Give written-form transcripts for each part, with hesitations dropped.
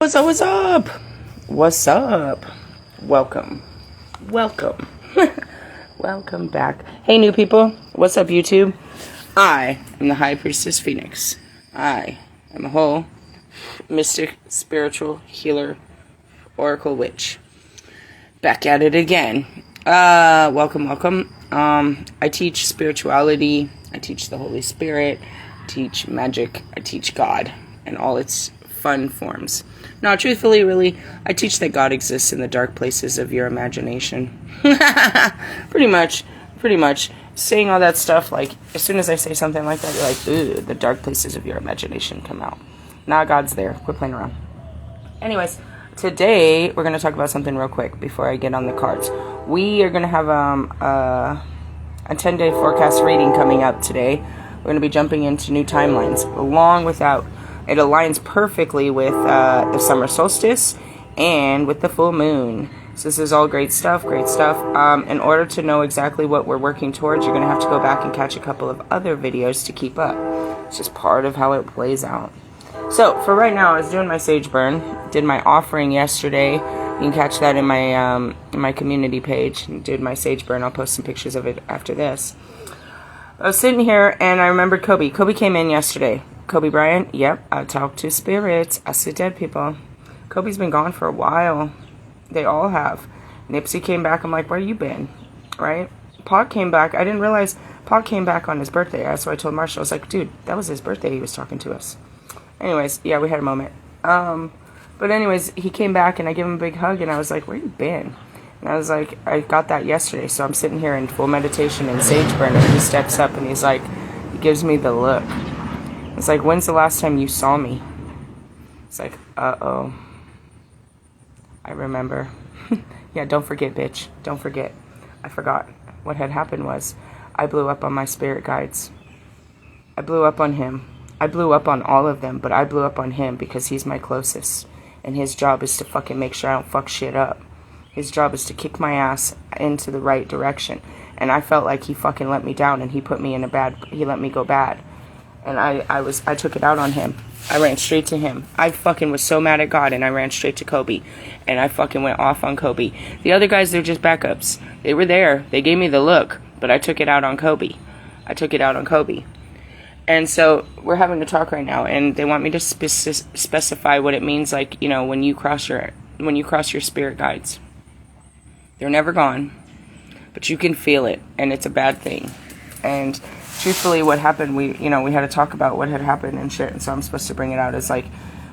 What's up, what's up? What's up? Welcome. Welcome. Welcome back. Hey, new people. What's up, YouTube? I am the High Priestess Phoenix. I am a whole mystic, spiritual, healer, oracle witch. Back at it again. Welcome. I teach spirituality. I teach the Holy Spirit. I teach magic. I teach God and all its fun forms. No, truthfully, really, I teach that God exists in the dark places of your imagination. Pretty much. Saying all that stuff, like, as soon as I say something like that, you're like, ooh, the dark places of your imagination come out. Now God's there. Quit playing around. Anyways, today, we're going to talk about something real quick before I get on the cards. We are going to have a 10-day forecast reading coming up today. We're going to be jumping into new timelines, along without... It aligns perfectly with the summer solstice and with the full moon. So this is all great stuff. In order to know exactly what we're working towards, you're going to have to go back and catch a couple of other videos to keep up. It's just part of how it plays out. So for right now, I was doing my sage burn. Did my offering yesterday. You can catch that in my community page. Did my sage burn. I'll post some pictures of it after this. I was sitting here and I remembered Kobe. Kobe came in yesterday. Kobe Bryant, yep, I talk to spirits. I see dead people. Kobe's been gone for a while. They all have. Nipsey came back. I'm like, where you been? Right? Pac came back. I didn't realize Pac came back on his birthday. So I told Marshall, I was like, dude, that was his birthday. He was talking to us. Anyways, yeah, we had a moment. But anyways, he came back and I gave him a big hug and I was like, where you been? And I was like, I got that yesterday. So I'm sitting here in full meditation and sage burn and he steps up and he's like, he gives me the look. It's like, when's the last time you saw me? It's like, uh-oh. I remember. Yeah, don't forget, bitch. Don't forget. I forgot. What had happened was, I blew up on my spirit guides. I blew up on him. I blew up on all of them, but I blew up on him because he's my closest. And his job is to fucking make sure I don't fuck shit up. His job is to kick my ass into the right direction. And I felt like he fucking let me down and he put me in he let me go bad. And I took it out on him. I ran straight to him. I fucking was so mad at God and I ran straight to Kobe. And I fucking went off on Kobe. The other guys, they're just backups. They were there. They gave me the look. But I took it out on Kobe. And so we're having to talk right now. And they want me to specify what it means, like, you know, when you cross your spirit guides. They're never gone. But you can feel it. And it's a bad thing. And... truthfully, what happened, we had to talk about what had happened and shit, and so I'm supposed to bring it out. It's like,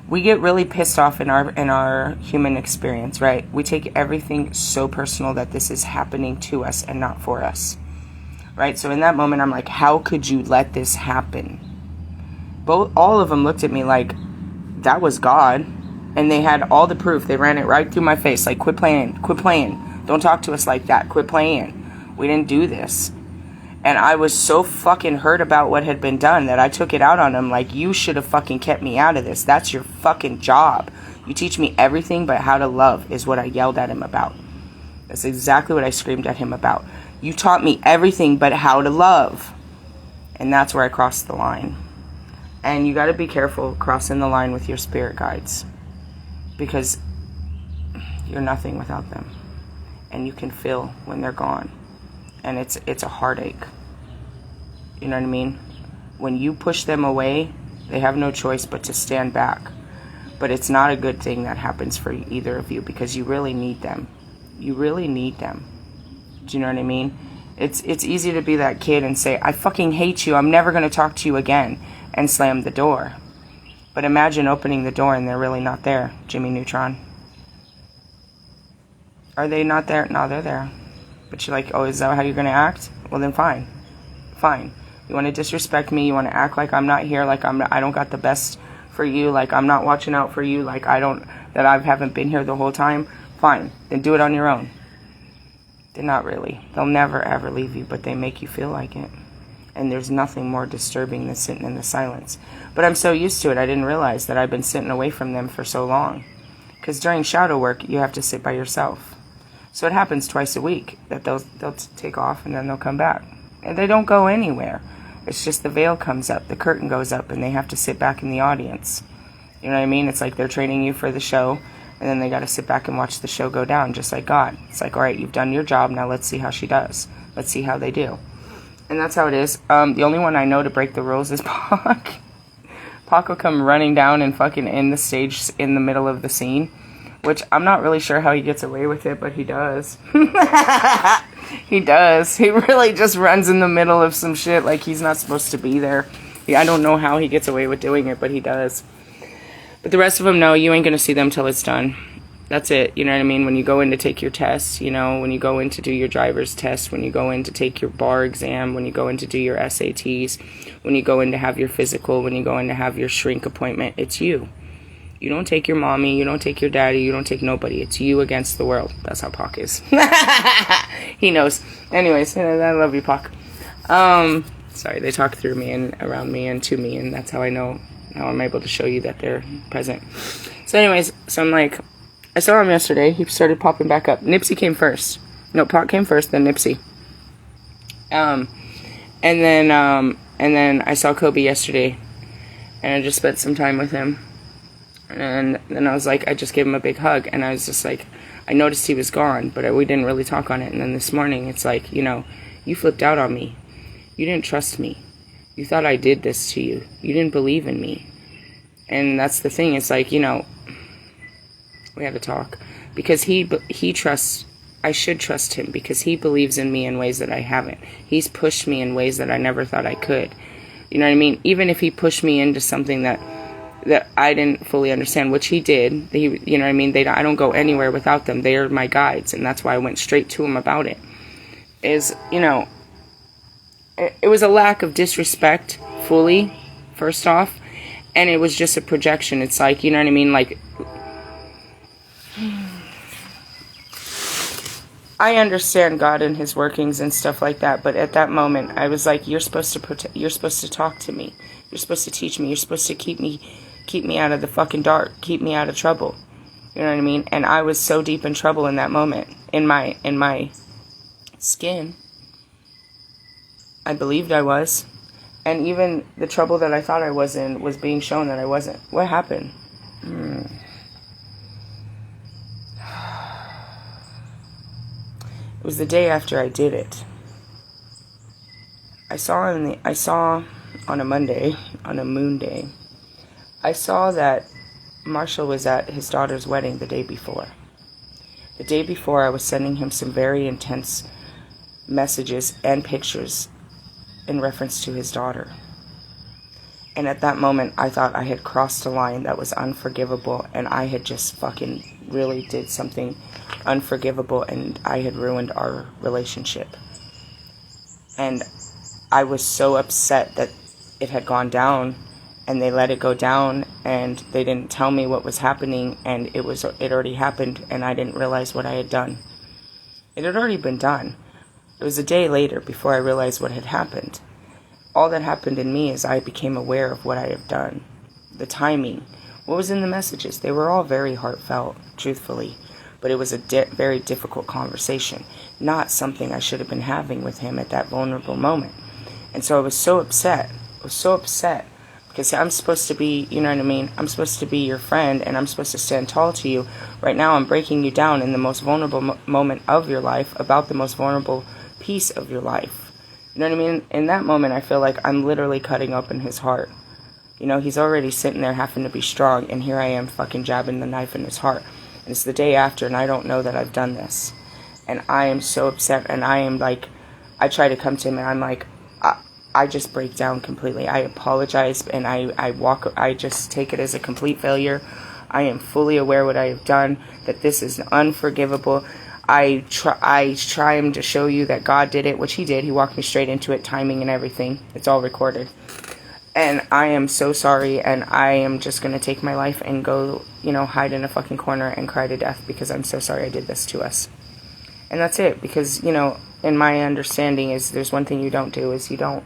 we get really pissed off in our human experience, right? We take everything so personal that this is happening to us and not for us, right? So in that moment, I'm like, how could you let this happen? All of them looked at me like, that was God, and they had all the proof. They ran it right through my face, like, quit playing, don't talk to us like that, quit playing, we didn't do this. And I was so fucking hurt about what had been done that I took it out on him. Like, you should have fucking kept me out of this. That's your fucking job. You teach me everything but how to love is what I yelled at him about. That's exactly what I screamed at him about. You taught me everything but how to love. And that's where I crossed the line. And you got to be careful crossing the line with your spirit guides. Because you're nothing without them. And you can feel when they're gone. And it's a heartache. You know what I mean? When you push them away, they have no choice but to stand back. But it's not a good thing that happens for either of you because you really need them. You really need them. Do you know what I mean? It's easy to be that kid and say, I fucking hate you, I'm never going to talk to you again, and slam the door. But imagine opening the door and they're really not there, Jimmy Neutron. Are they not there? No, they're there. But you're like, oh, is that how you're going to act? Well, then fine. You want to disrespect me? You want to act like I'm not here, like I don't got the best for you, like I'm not watching out for you, like I haven't been here the whole time? Fine. Then do it on your own. They're not really. They'll never, ever leave you, but they make you feel like it. And there's nothing more disturbing than sitting in the silence. But I'm so used to it, I didn't realize that I've been sitting away from them for so long. Because during shadow work, you have to sit by yourself. So it happens twice a week that they'll take off and then they'll come back. And they don't go anywhere. It's just the veil comes up, the curtain goes up, and they have to sit back in the audience. You know what I mean? It's like they're training you for the show, and then they got to sit back and watch the show go down, just like God. It's like, all right, you've done your job, now let's see how she does. Let's see how they do. And that's how it is. The only one I know to break the rules is Pac. Pac will come running down and fucking in the stage in the middle of the scene, which I'm not really sure how he gets away with it, but he does. He does. He really just runs in the middle of some shit like he's not supposed to be there. I don't know how he gets away with doing it, but he does. But the rest of them, no, you ain't gonna see them till it's done. That's it, you know what I mean? When you go in to take your test, you know, when you go in to do your driver's test, when you go in to take your bar exam, when you go in to do your SATs, when you go in to have your physical, when you go in to have your shrink appointment, it's you. You don't take your mommy, you don't take your daddy, you don't take nobody. It's you against the world. That's how Pac is. He knows. Anyways, I love you, Pac. Sorry, they talk through me and around me and to me, and that's how I know, how I'm able to show you that they're present. So anyways, so I'm like, I saw him yesterday. He started popping back up. Nipsey came first. No, Pac came first, then Nipsey. And then I saw Kobe yesterday, and I just spent some time with him. And then I was like, I just gave him a big hug, and I was just like, I noticed he was gone, but we didn't really talk on it. And then this morning, it's like, you know, you flipped out on me. You didn't trust me. You thought I did this to you. You didn't believe in me. And that's the thing. It's like, you know, we had to talk. Because he trusts, I should trust him, because he believes in me in ways that I haven't. He's pushed me in ways that I never thought I could. You know what I mean? Even if he pushed me into something that I didn't fully understand, which he did. You know what I mean? I don't go anywhere without them. They are my guides, and that's why I went straight to him about it. Is, you know, it was a lack of disrespect, fully, first off, and it was just a projection. It's like, you know what I mean? Like, I understand God and his workings and stuff like that, but at that moment, I was like, you're supposed to talk to me. You're supposed to teach me. You're supposed to keep me out of the fucking dark. Keep me out of trouble. You know what I mean? And I was so deep in trouble in that moment. In my skin. I believed I was. And even the trouble that I thought I was in was being shown that I wasn't. What happened? It was the day after I did it. I saw on a Monday, on a moon day, I saw that Marshall was at his daughter's wedding the day before. The day before, I was sending him some very intense messages and pictures in reference to his daughter. And at that moment, I thought I had crossed a line that was unforgivable, and I had just fucking really did something unforgivable, and I had ruined our relationship. And I was so upset that it had gone down, and they let it go down, and they didn't tell me what was happening, and it already happened, and I didn't realize what I had done. It had already been done. It was a day later before I realized what had happened. All that happened in me is I became aware of what I have done. The timing. What was in the messages? They were all very heartfelt, truthfully. But it was a very difficult conversation. Not something I should have been having with him at that vulnerable moment. And so I was so upset. I was so upset. Because I'm supposed to be, you know what I mean? I'm supposed to be your friend, and I'm supposed to stand tall to you. Right now I'm breaking you down in the most vulnerable moment of your life, about the most vulnerable piece of your life. You know what I mean? In that moment, I feel like I'm literally cutting open his heart. You know, he's already sitting there having to be strong, and here I am fucking jabbing the knife in his heart. And it's the day after, and I don't know that I've done this. And I am so upset, and I am like, I try to come to him, and I'm like, I just break down completely. I apologize, and I just take it as a complete failure. I am fully aware what I have done, that this is unforgivable. I try him to show you that God did it, which he did. He walked me straight into it, timing and everything. It's all recorded. And I am so sorry, and I am just going to take my life and go, you know, hide in a fucking corner and cry to death because I'm so sorry I did this to us. And that's it, because, you know, in my understanding is there's one thing you don't do is you don't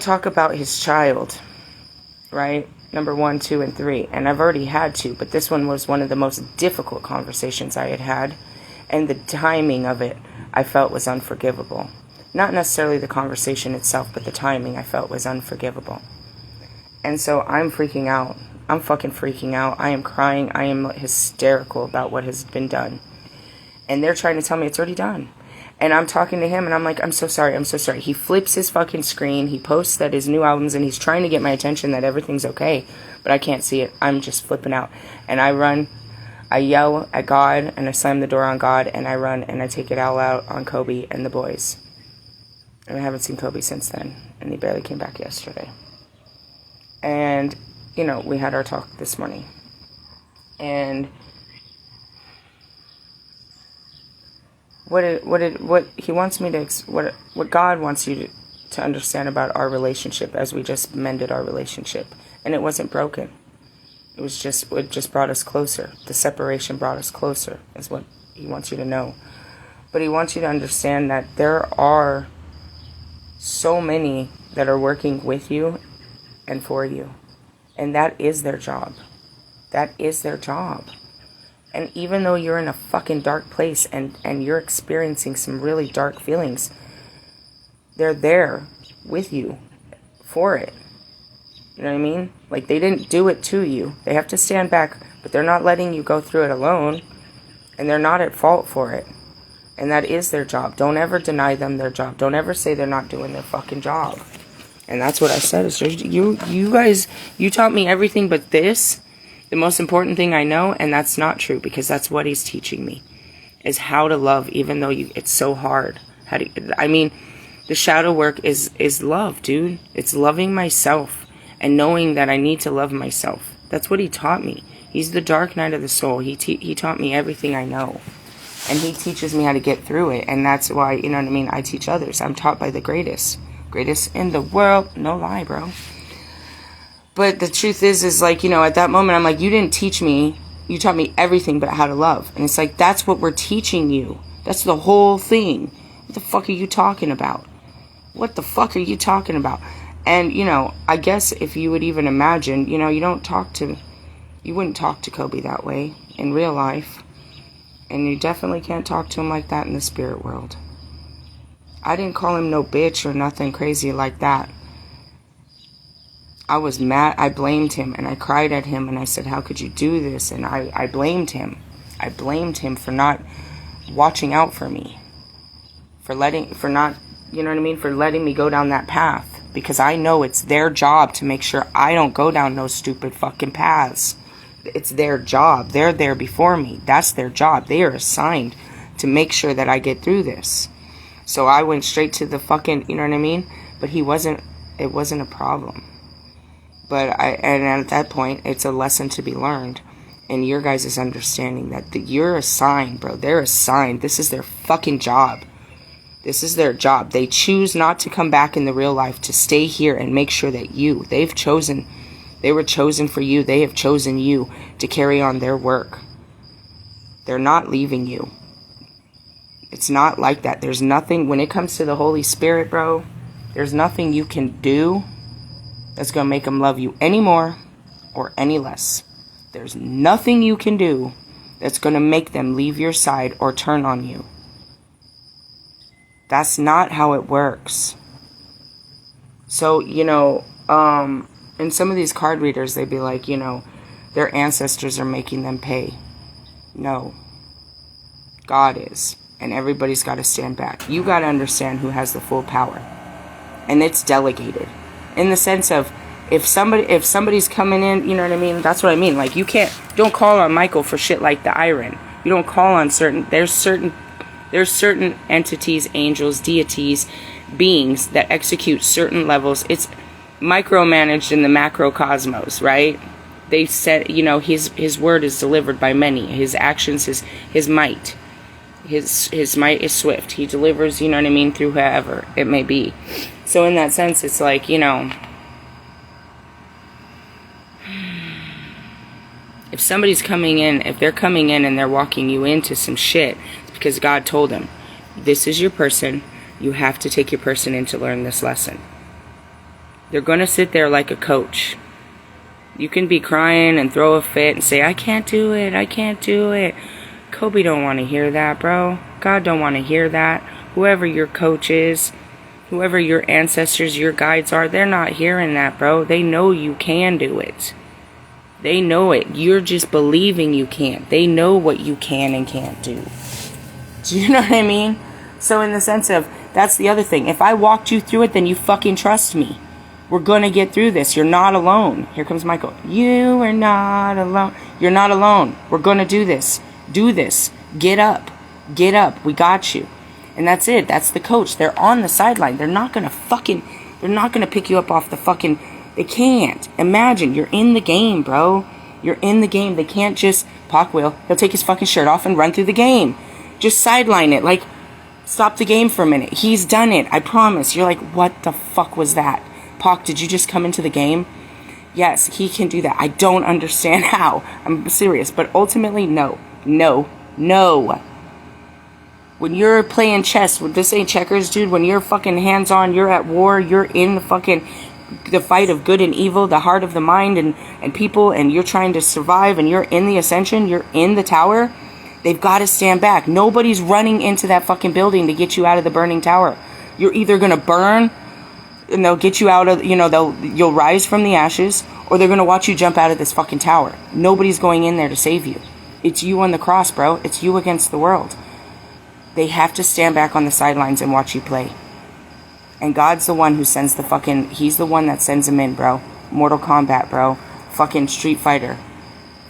talk about his child, right? Number 1, 2, and 3. And I've already had to, but this one was one of the most difficult conversations I had had. And the timing of it, I felt was unforgivable. Not necessarily the conversation itself, but the timing I felt was unforgivable. And so I'm freaking out. I'm fucking freaking out. I am crying. I am hysterical about what has been done. And they're trying to tell me it's already done. And I'm talking to him and I'm like, I'm so sorry. I'm so sorry. He flips his fucking screen. He posts that his new albums and he's trying to get my attention that everything's okay. But I can't see it. I'm just flipping out. And I run. I yell at God and I slam the door on God and I run and I take it all out on Kobe and the boys. And I haven't seen Kobe since then. And he barely came back yesterday. And, you know, we had our talk this morning. And what he wants me to, what God wants you to understand about our relationship as we just mended our relationship. And it wasn't broken. It just brought us closer. The separation brought us closer is what he wants you to know. But he wants you to understand that there are so many that are working with you and for you. And that is their job. That is their job. And even though you're in a fucking dark place and you're experiencing some really dark feelings, they're there with you for it. You know what I mean? Like, they didn't do it to you. They have to stand back, but they're not letting you go through it alone. And they're not at fault for it. And that is their job. Don't ever deny them their job. Don't ever say they're not doing their fucking job. And that's what I said. Is you guys, you taught me everything but this. The most important thing I know, and that's not true, because that's what he's teaching me, is how to love, even though it's so hard. The shadow work is love, dude. It's loving myself and knowing that I need to love myself. That's what he taught me. He's the dark night of the soul. He taught me everything I know. And he teaches me how to get through it. And that's why, you know what I mean, I teach others. I'm taught by the greatest in the world. No lie, bro. But the truth is like, you know, at that moment, I'm like, you didn't teach me. You taught me everything but how to love. And it's like, that's what we're teaching you. That's the whole thing. What the fuck are you talking about? What the fuck are you talking about? And, you know, I guess if you would even imagine, you know, you wouldn't talk to Kobe that way in real life. And you definitely can't talk to him like that in the spirit world. I didn't call him no bitch or nothing crazy like that. I was mad. I blamed him and I cried at him and I said, how could you do this? And I blamed him. I blamed him for not watching out for me. For not, you know what I mean? For letting me go down that path. Because I know it's their job to make sure I don't go down those stupid fucking paths. It's their job. They're there before me. That's their job. They are assigned to make sure that I get through this. So I went straight to the fucking, you know what I mean? But it wasn't a problem. And at that point, it's a lesson to be learned. And your guys' understanding that you're assigned, bro. They're assigned. This is their fucking job. This is their job. They choose not to come back in the real life, to stay here and make sure that they were chosen for you. They have chosen you to carry on their work. They're not leaving you. It's not like that. There's nothing, when it comes to the Holy Spirit, bro, there's nothing you can do that's going to make them love you any more or any less. There's nothing you can do that's going to make them leave your side or turn on you. That's not how it works. So, you know, in some of these card readers, they'd be like, you know, their ancestors are making them pay. No. God is. And everybody's got to stand back. You got to understand who has the full power. And it's delegated. In the sense of, if somebody's coming in, you know what I mean? That's what I mean. Like, don't call on Michael for shit like the iron. You don't call on there's certain entities, angels, deities, beings that execute certain levels. It's micromanaged in the macrocosmos, right? They said, you know, his word is delivered by many. His actions, his might. His might is swift. He delivers, you know what I mean, through whoever it may be. So in that sense, it's like, you know, if somebody's coming in, if they're coming in and they're walking you into some shit, it's because God told them, this is your person. You have to take your person in to learn this lesson. They're going to sit there like a coach. You can be crying and throw a fit and say, I can't do it. I can't do it. Kobe don't want to hear that, bro. God don't want to hear that. Whoever your coach is, Whoever your ancestors, your guides are, they're not hearing that, bro. They know you can do it. They know it. You're just believing you can't. They know what you can and can't do. Do you know what I mean? So in the sense of, that's the other thing. If I walked you through it, then you fucking trust me. We're going to get through this. You're not alone. Here comes Michael. You are not alone. You're not alone. We're going to do this. Do this. Get up. Get up. We got you. And that's it. That's the coach. They're on the sideline. They're not going to pick you up off the fucking, they can't. Imagine, you're in the game, bro. You're in the game. They can't just, Pac will. He'll take his fucking shirt off and run through the game. Just sideline it. Like, stop the game for a minute. He's done it. I promise. You're like, what the fuck was that? Pac, did you just come into the game? Yes, he can do that. I don't understand how. I'm serious. But ultimately, no. No. No. When you're playing chess, this ain't checkers, dude. When you're fucking hands-on, you're at war, you're in the fight of good and evil, the heart of the mind and people, and you're trying to survive, and you're in the ascension, you're in the tower, they've got to stand back. Nobody's running into that fucking building to get you out of the burning tower. You're either going to burn, and they'll get you out of, you'll rise from the ashes, or they're going to watch you jump out of this fucking tower. Nobody's going in there to save you. It's you on the cross, bro. It's you against the world. They have to stand back on the sidelines and watch you play. And God's the one who sends he's the one that sends them in, bro. Mortal Kombat, bro. Fucking Street Fighter.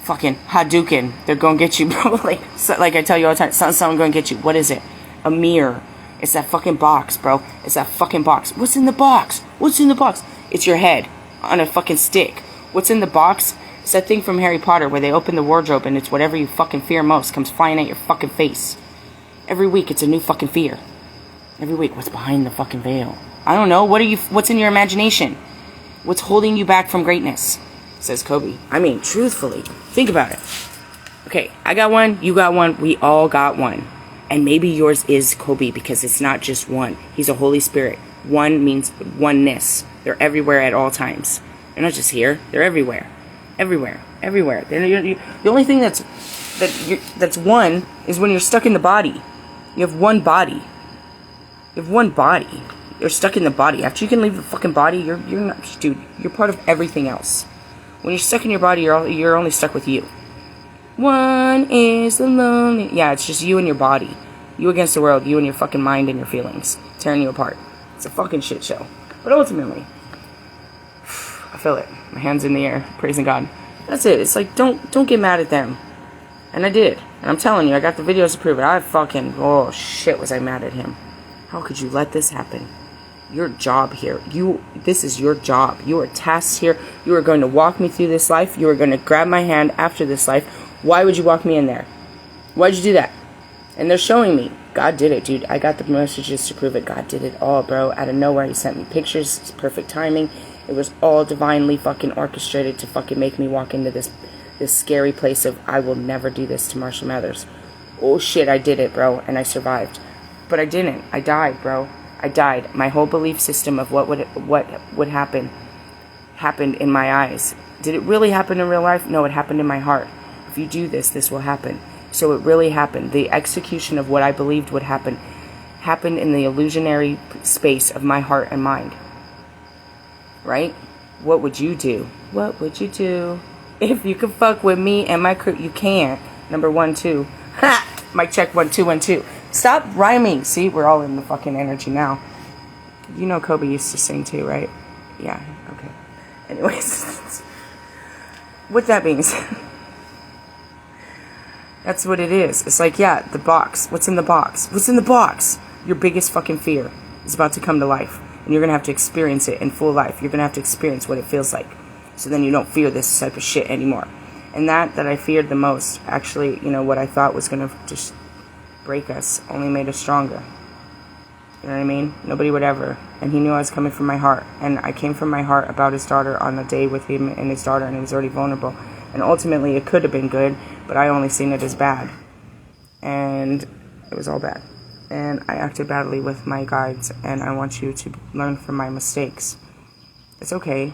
Fucking Hadouken. They're gonna get you, bro. like I tell you all the time, someone gonna get you. What is it? A mirror. It's that fucking box, bro. It's that fucking box. What's in the box? What's in the box? It's your head on a fucking stick. What's in the box? It's that thing from Harry Potter where they open the wardrobe and it's whatever you fucking fear most comes flying at your fucking face. Every week, it's a new fucking fear. Every week, what's behind the fucking veil? I don't know. What's in your imagination? What's holding you back from greatness? Says Kobe. I mean, truthfully, think about it. Okay, I got one, you got one, we all got one. And maybe yours is Kobe because it's not just one. He's a Holy Spirit. One means oneness. They're everywhere at all times. They're not just here. They're everywhere. Everywhere. Everywhere. The only thing that's one is when you're stuck in the body. You have one body. You have one body. You're stuck in the body. After you can leave the fucking body, you're not, dude. You're part of everything else. When you're stuck in your body, you're only stuck with you. One is the lonely. Yeah, it's just you and your body. You against the world. You and your fucking mind and your feelings tearing you apart. It's a fucking shit show. But ultimately, I feel it. My hands in the air, praising God. That's it. It's like don't get mad at them. And I did. And I'm telling you, I got the videos to prove it. Oh shit, was I mad at him. How could you let this happen? Your job here. This is your job. You are tasked here. You are going to walk me through this life. You are going to grab my hand after this life. Why would you walk me in there? Why'd you do that? And they're showing me. God did it, dude. I got the messages to prove it. God did it all, bro. Out of nowhere, he sent me pictures. It's perfect timing. It was all divinely fucking orchestrated to fucking make me walk into this scary place of, I will never do this to Marshall Mathers. Oh shit, I did it, bro, and I survived. But I didn't. I died, bro. I died. My whole belief system of what would happen happened in my eyes. Did it really happen in real life? No, it happened in my heart. If you do this, this will happen. So it really happened. The execution of what I believed would happen happened in the illusionary space of my heart and mind. Right? What would you do? What would you do? If you can fuck with me and my crew, you can't. Number 1, 2. Ha! Mic check 1, 2, 1, 2. Stop rhyming. See, we're all in the fucking energy now. You know Kobe used to sing too, right? Yeah, okay. Anyways. With that being said. That's what it is. It's like, yeah, the box. What's in the box? What's in the box? Your biggest fucking fear is about to come to life. And you're going to have to experience it in full life. You're going to have to experience what it feels like. So then you don't fear this type of shit anymore. And that I feared the most, actually, what I thought was going to just break us, only made us stronger. You know what I mean? Nobody would ever. And he knew I was coming from my heart. And I came from my heart about his daughter on a day with him and his daughter, and he was already vulnerable. And ultimately, it could have been good, but I only seen it as bad. And it was all bad. And I acted badly with my guides, and I want you to learn from my mistakes. It's okay.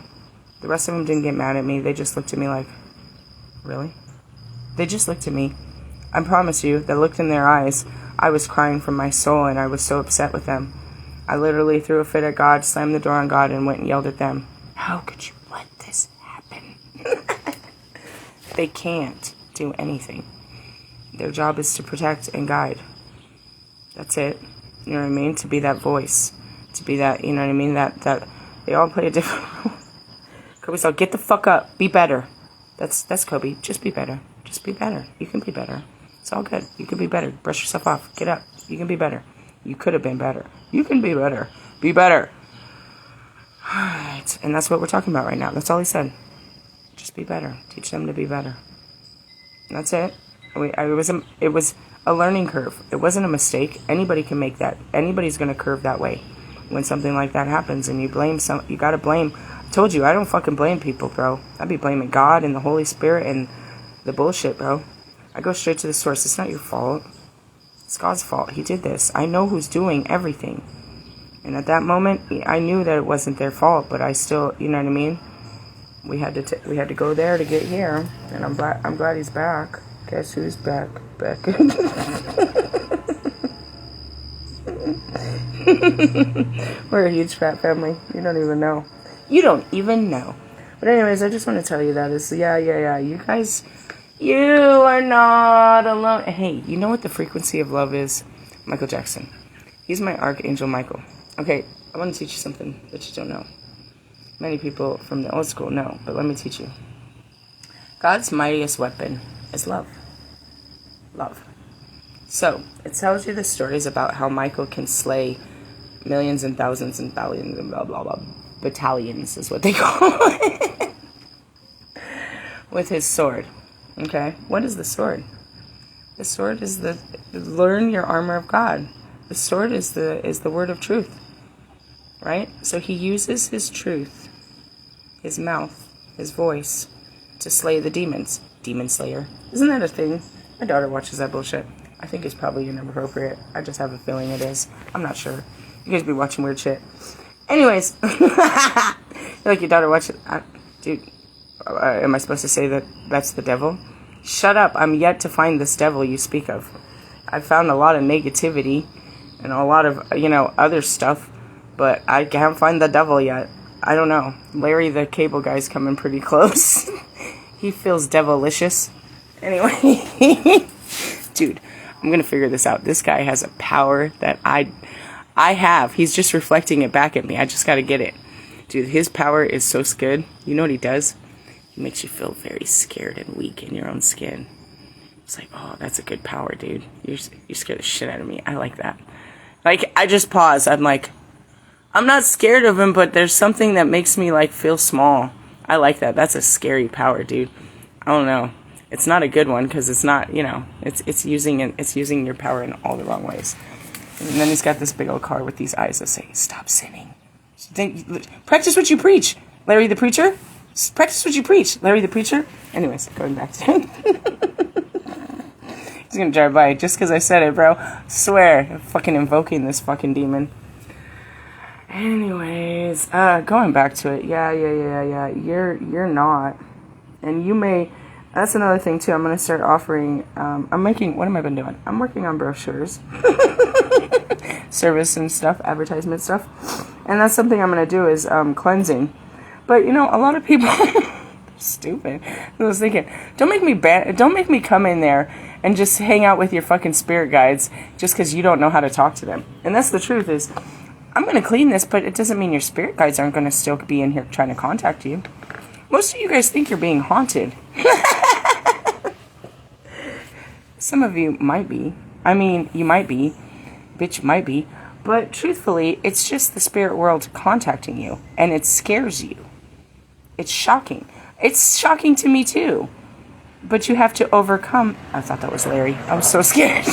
The rest of them didn't get mad at me. They just looked at me like, really? They just looked at me. I promise you, that looked in their eyes. I was crying from my soul, and I was so upset with them. I literally threw a fit at God, slammed the door on God, and went and yelled at them. How could you let this happen? They can't do anything. Their job is to protect and guide. That's it. You know what I mean? To be that voice. To be that, you know what I mean? That they all play a different role. Kobe's all, get the fuck up. Be better. That's Kobe. Just be better. Just be better. You can be better. It's all good. You can be better. Brush yourself off. Get up. You can be better. You could have been better. You can be better. Be better. Alright. And that's what we're talking about right now. That's all he said. Just be better. Teach them to be better. And that's it. It was a learning curve. It wasn't a mistake. Anybody can make that. Anybody's going to curve that way when something like that happens, and you got to blame. I told you, I don't fucking blame people, bro. I'd be blaming God and the Holy Spirit and the bullshit, bro. I go straight to the source. It's not your fault. It's God's fault. He did this. I know who's doing everything. And at that moment, I knew that it wasn't their fault, but I still, you know what I mean? We had to go there to get here, and I'm glad he's back. Guess who's back? Back. We're a huge fat family. You don't even know. You don't even know. But anyways, I just want to tell you that is, yeah. You guys, you are not alone. Hey, you know what the frequency of love is? Michael Jackson. He's my Archangel Michael. Okay, I want to teach you something that you don't know. Many people from the old school know, but let me teach you. God's mightiest weapon is love. Love. So, it tells you the stories about how Michael can slay millions and thousands and thousands and blah, blah, blah. Battalions is what they call it. With his sword. Okay? What is the sword? The sword is learn your armor of God. The sword is the word of truth. Right? So he uses his truth, his mouth, his voice, to slay the demons. Demon slayer. Isn't that a thing? My daughter watches that bullshit. I think it's probably inappropriate. I just have a feeling it is. I'm not sure. You guys be watching weird shit. Anyways. Like your daughter watches... Dude, am I supposed to say that that's the devil? Shut up. I'm yet to find this devil you speak of. I've found a lot of negativity and a lot of, other stuff. But I can't find the devil yet. I don't know. Larry the cable guy's coming pretty close. He feels devilicious. Anyway. Dude, I'm going to figure this out. This guy has a power that I have. He's just reflecting it back at me. I just got to get it. Dude, his power is so good. You know what he does? He makes you feel very scared and weak in your own skin. It's like, oh, that's a good power, dude. You scare the shit out of me. I like that. Like, I just pause. I'm like... I'm not scared of him, but there's something that makes me, feel small. I like that. That's a scary power, dude. I don't know. It's not a good one, because it's not, it's using your power in all the wrong ways. And then he's got this big old car with these eyes that say, stop sinning. Practice what you preach, Larry the Preacher. Practice what you preach, Larry the Preacher. Anyways, going back to it. He's going to drive by just because I said it, bro. Swear. I'm fucking invoking this fucking demon. Anyways, going back to it, yeah, you're not, and you may, that's another thing too, I'm going to start offering, what am I been doing? I'm working on brochures, service and stuff, advertisement stuff, and that's something I'm going to do is, cleansing, but a lot of people, stupid, I was thinking, don't make me come in there and just hang out with your fucking spirit guides, just because you don't know how to talk to them, and that's the truth is, I'm going to clean this, but it doesn't mean your spirit guides aren't going to still be in here trying to contact you. Most of you guys think you're being haunted. Some of you might be. I mean, you might be. Bitch might be. But truthfully, it's just the spirit world contacting you. And it scares you. It's shocking. It's shocking to me too. But you have to overcome... I thought that was Larry. I was so scared.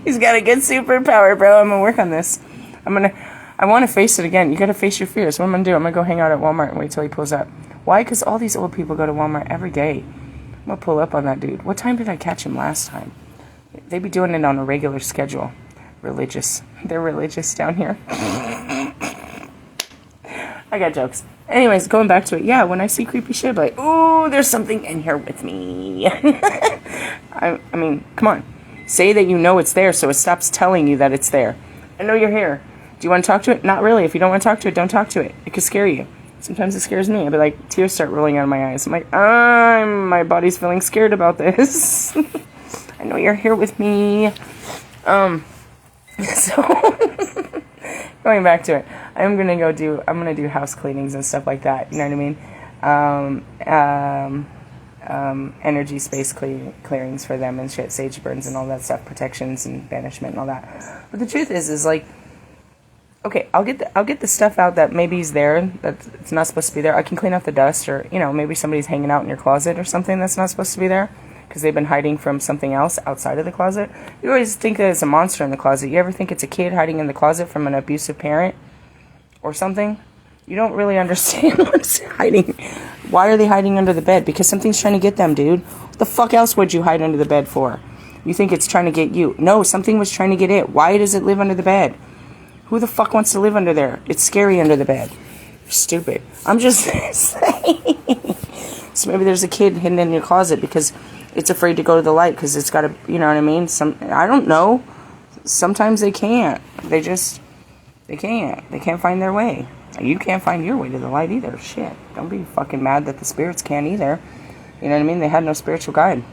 He's got a good superpower, bro. I'm gonna work on this. I want to face it again. You gotta face your fears. What I'm gonna do? I'm gonna go hang out at Walmart and wait till he pulls up. Why? Because all these old people go to Walmart every day. I'm gonna pull up on that dude. What time did I catch him last time? They be doing it on a regular schedule. Religious. They're religious down here. I got jokes. Anyways, going back to it. Yeah, when I see creepy shit, I'm like, ooh, there's something in here with me. I mean, come on. Say that you know it's there so it stops telling you that it's there. I know you're here. Do you want to talk to it? Not really. If you don't want to talk to it, don't talk to it. It could scare you. Sometimes it scares me. I'd be like, tears start rolling out of my eyes. I'm like, my body's feeling scared about this. I know you're here with me. So going back to it, I'm gonna do house cleanings and stuff like that. You know what I mean? Energy space clearings for them and shit, sage burns and all that stuff, protections and banishment and all that. But the truth is like, okay, I'll get the stuff out that maybe is there that it's not supposed to be there. I can clean out the dust, or maybe somebody's hanging out in your closet or something that's not supposed to be there because they've been hiding from something else outside of the closet. You always think that it's a monster in the closet. You ever think it's a kid hiding in the closet from an abusive parent or something? You don't really understand what's hiding. Why are they hiding under the bed? Because something's trying to get them, dude. What the fuck else would you hide under the bed for? You think it's trying to get you. No, something was trying to get it. Why does it live under the bed? Who the fuck wants to live under there? It's scary under the bed. You're stupid. I'm just saying. So maybe there's a kid hidden in your closet because it's afraid to go to the light because it's got to, you know what I mean? I don't know. Sometimes they can't. They can't. They can't find their way. You can't find your way to the light either. Shit. Don't be fucking mad that the spirits can't either. You know what I mean? They had no spiritual guide.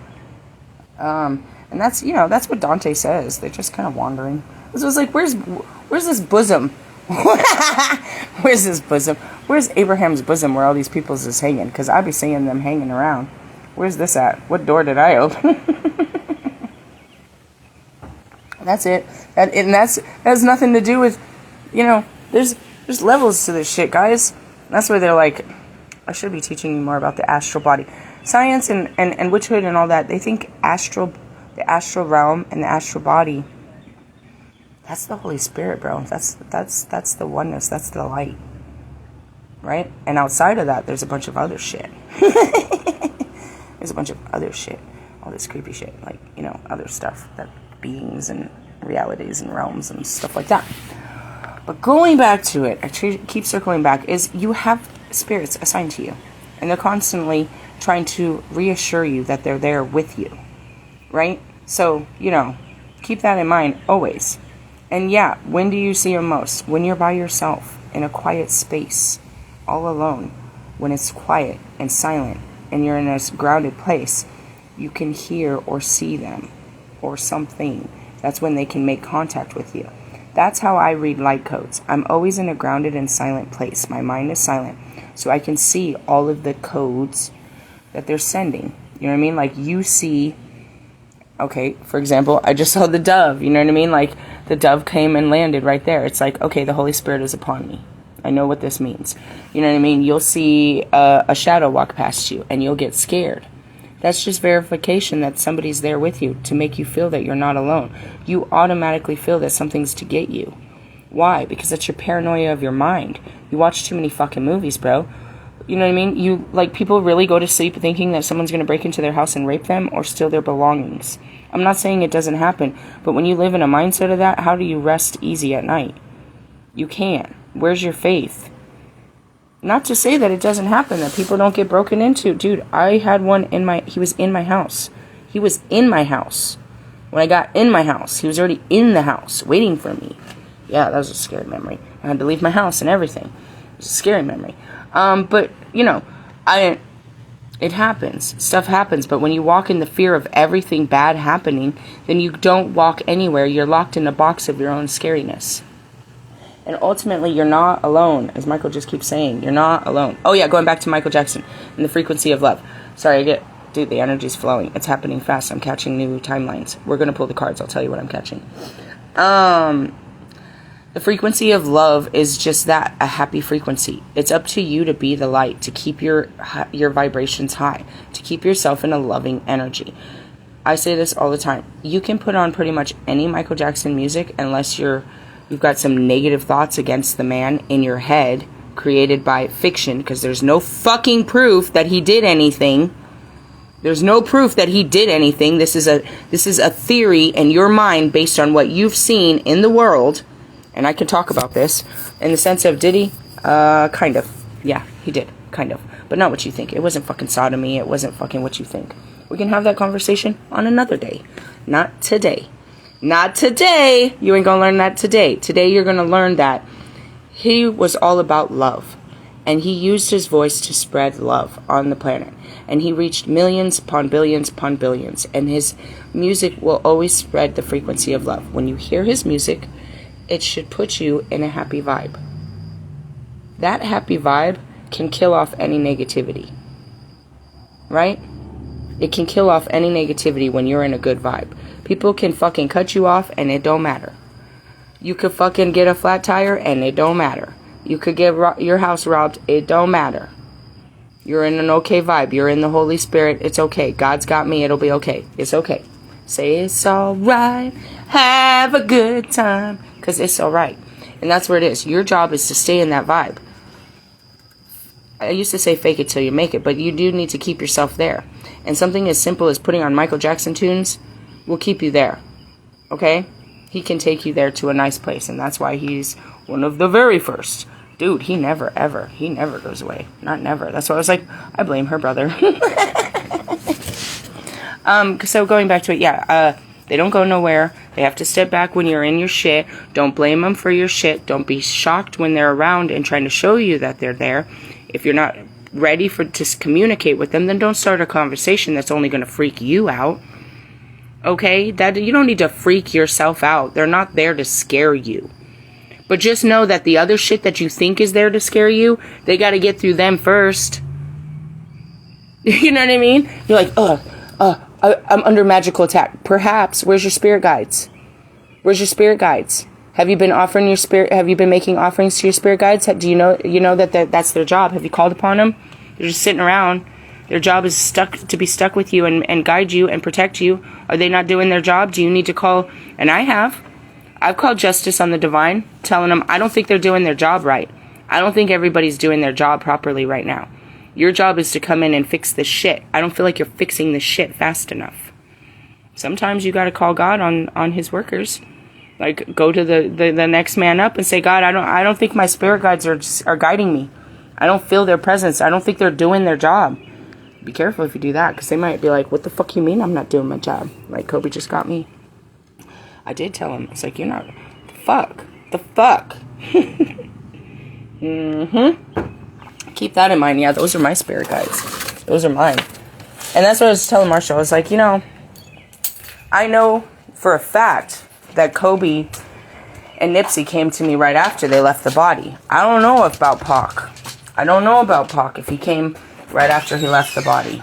And that's what Dante says. They're just kind of wandering. This was like, where's this bosom? Where's this bosom? Where's Abraham's bosom where all these people's is hanging? Because I'd be seeing them hanging around. Where's this at? What door did I open? That's it. That has nothing to do with, there's levels to this shit, guys. That's why they're like, I should be teaching you more about the astral body. Science and witchhood and all that, they think the astral realm and the astral body, that's the Holy Spirit, bro. That's the oneness. That's the light. Right? And outside of that, there's a bunch of other shit. There's a bunch of other shit. All this creepy shit. Like, other stuff. That beings and realities and realms and stuff like that. But going back to it, I keep circling back, is you have spirits assigned to you. And they're constantly trying to reassure you that they're there with you. Right? So, keep that in mind always. And yeah, when do you see them most? When you're by yourself, in a quiet space, all alone. When it's quiet and silent, and you're in a grounded place, you can hear or see them, or something. That's when they can make contact with you. That's how I read light codes. I'm always in a grounded and silent place. My mind is silent, so I can see all of the codes that they're sending. You know what I mean? Like, you see... Okay, for example, I just saw the dove, you know what I mean? Like, the dove came and landed right there. It's like, okay, the Holy Spirit is upon me. I know what this means. You know what I mean? You'll see a shadow walk past you, and you'll get scared. That's just verification that somebody's there with you to make you feel that you're not alone. You automatically feel that something's to get you. Why? Because that's your paranoia of your mind. You watch too many fucking movies, bro. You know what I mean? People really go to sleep thinking that someone's going to break into their house and rape them or steal their belongings. I'm not saying it doesn't happen, but when you live in a mindset of that, how do you rest easy at night? You can't. Where's your faith? Not to say that it doesn't happen, that people don't get broken into. Dude, I had one he was in my house. He was in my house. When I got in my house, he was already in the house, waiting for me. Yeah, that was a scary memory. I had to leave my house and everything. It was a scary memory. But, it happens. Stuff happens. But when you walk in the fear of everything bad happening, then you don't walk anywhere. You're locked in a box of your own scariness. And ultimately, you're not alone, as Michael just keeps saying. You're not alone. Oh, yeah, going back to Michael Jackson and the frequency of love. Sorry, dude, the energy's flowing. It's happening fast. I'm catching new timelines. We're going to pull the cards. I'll tell you what I'm catching. The frequency of love is just that, a happy frequency. It's up to you to be the light, to keep your vibrations high, to keep yourself in a loving energy. I say this all the time. You can put on pretty much any Michael Jackson music unless you've got some negative thoughts against the man in your head created by fiction, because there's no fucking proof that he did anything. There's no proof that he did anything. This is a theory in your mind based on what you've seen in the world. And I can talk about this in the sense of, did he? Kind of. Yeah, he did. Kind of. But not what you think. It wasn't fucking sodomy. It wasn't fucking what you think. We can have that conversation on another day. Not today. Not today. You ain't gonna learn that today. Today you're gonna learn that he was all about love. And he used his voice to spread love on the planet. And he reached millions upon billions upon billions. And his music will always spread the frequency of love. When you hear his music, it should put you in a happy vibe. That happy vibe can kill off any negativity. Right? It can kill off any negativity when you're in a good vibe. People can fucking cut you off and it don't matter. You could fucking get a flat tire and it don't matter. You could get your house robbed. It don't matter. You're in an okay vibe. You're in the Holy Spirit. It's okay. God's got me. It'll be okay. It's okay. Say it's alright. Have a good time. Because it's alright. And that's where it is. Your job is to stay in that vibe. I used to say fake it till you make it. But you do need to keep yourself there. And something as simple as putting on Michael Jackson tunes will keep you there. Okay? He can take you there to a nice place. And that's why he's one of the very first. Dude, he never goes away. Not never. That's why I was like, I blame her brother. So going back to it, they don't go nowhere. They have to step back when you're in your shit. Don't blame them for your shit. Don't be shocked when they're around and trying to show you that they're there. If you're not ready to communicate with them, then don't start a conversation that's only going to freak you out. Okay? That you don't need to freak yourself out. They're not there to scare you. But just know that the other shit that you think is there to scare you, they got to get through them first. You know what I mean? You're like, I'm under magical attack. Perhaps. Where's your spirit guides? Where's your spirit guides? Have you been offering your spirit? Have you been making offerings to your spirit guides? Do you know that that's their job? Have you called upon them? They're just sitting around. Their job is to be stuck with you and guide you and protect you. Are they not doing their job? Do you need to call? And I've called justice on the divine, telling them I don't think they're doing their job right. I don't think everybody's doing their job properly right now. Your job is to come in and fix this shit. I don't feel like you're fixing this shit fast enough. Sometimes you got to call God on his workers. Like, go to the next man up and say, God, I don't think my spirit guides are guiding me. I don't feel their presence. I don't think they're doing their job. Be careful if you do that, because they might be like, what the fuck you mean I'm not doing my job? Like, Kobe just got me. I did tell him. It's like, you're not... The fuck? Keep that in mind. Yeah, those are my spirit guides. Those are mine. And that's what I was telling Marshall. I was like, I know for a fact that Kobe and Nipsey came to me right after they left the body. I don't know about Pac. I don't know about Pac if he came right after he left the body.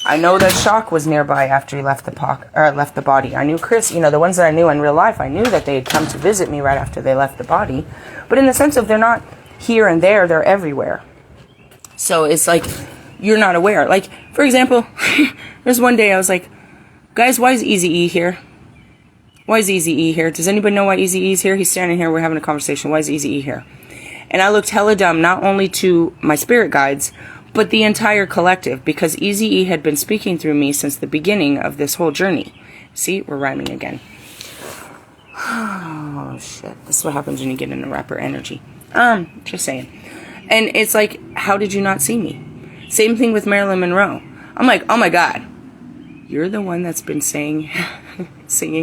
I know that Shock was nearby after he left the body. I knew Chris, the ones that I knew in real life, I knew that they had come to visit me right after they left the body. But in the sense of they're not here and there, they're everywhere. So it's like, you're not aware. Like, for example, there's one day I was like, guys, why is Eazy-E here? Why is Eazy-E here? Does anybody know why Eazy-E's here? He's standing here, we're having a conversation. Why is Eazy-E here? And I looked hella dumb, not only to my spirit guides, but the entire collective, because Eazy-E had been speaking through me since the beginning of this whole journey. See, we're rhyming again. Oh, shit. This is what happens when you get into rapper energy. Just saying. And it's like, how did you not see me? Same thing with Marilyn Monroe. I'm like, oh my God. You're the one that's been singing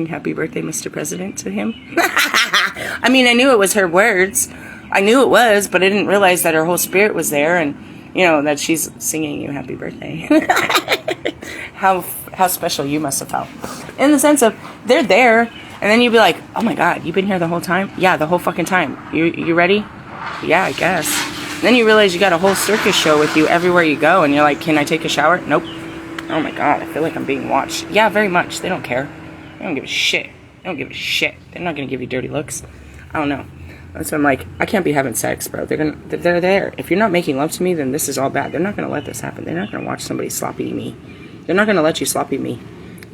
Happy Birthday, Mr. President to him? I mean, I knew it was her words. I knew it was, but I didn't realize that her whole spirit was there and, that she's singing you happy birthday. How special you must have felt. In the sense of, they're there, and then you'd be like, oh my God, you've been here the whole time? Yeah, the whole fucking time. You ready? Yeah, I guess. And then you realize you got a whole circus show with you everywhere you go, and you're like, can I take a shower? Nope. Oh my God, I feel like I'm being watched. Yeah, very much. They don't care. They don't give a shit. They don't give a shit. They're not going to give you dirty looks. I don't know. That's why I'm like, I can't be having sex, bro. They're there. If you're not making love to me, then this is all bad. They're not going to let this happen. They're not going to watch somebody sloppy me. They're not going to let you sloppy me.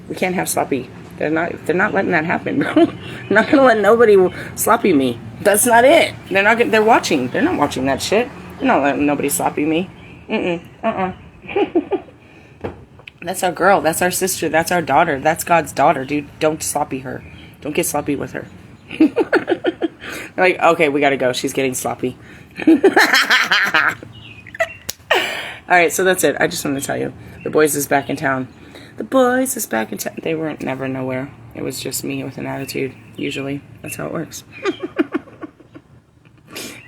We can't have sloppy. They're not letting that happen, bro. They're not going to let nobody sloppy me. That's not it. They're watching. They're not watching that shit. They're not letting nobody sloppy me. That's our girl. That's our sister. That's our daughter. That's God's daughter, dude. Don't sloppy her. Don't get sloppy with her. Like, okay, we gotta go. She's getting sloppy. Alright, so that's it. I just wanted to tell you. The boys is back in town. The boys is back in town. They weren't never nowhere. It was just me with an attitude, usually. That's how it works.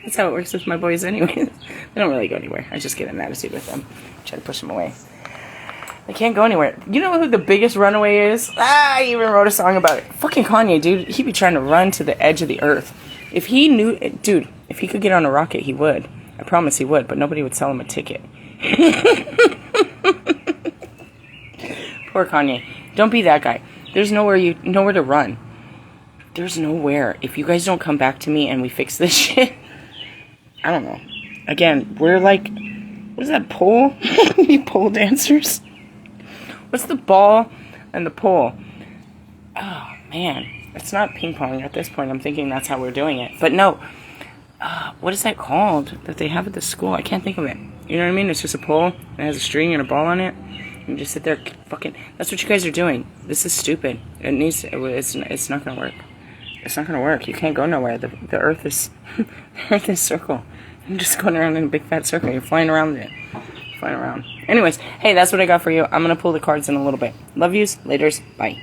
That's how it works with my boys anyways. They don't really go anywhere. I just get an attitude with them. Try to push them away. They can't go anywhere. You know who the biggest runaway is? I even wrote a song about it. Fucking Kanye, dude. He'd be trying to run to the edge of the earth. If he knew... Dude, if he could get on a rocket, he would. I promise he would, but nobody would sell him a ticket. Poor Kanye. Don't be that guy. There's nowhere to run. There's nowhere. If you guys don't come back to me and we fix this shit... I don't know. Again, we're like... What is that, pole? You pole dancers? What's the ball and the pole? Oh, man. It's not ping pong at this point. I'm thinking that's how we're doing it. But no. What is that called that they have at the school? I can't think of it. You know what I mean? It's just a pole. And it has a string and a ball on it. You just sit there fucking... That's what you guys are doing. This is stupid. It needs... It's not going to work. It's not going to work. You can't go nowhere. The earth is... the earth is circle. You're just going around in a big fat circle. You're flying around it. Flying around. Anyways, hey, that's what I got for you. I'm going to pull the cards in a little bit. Love yous. Laters. Bye.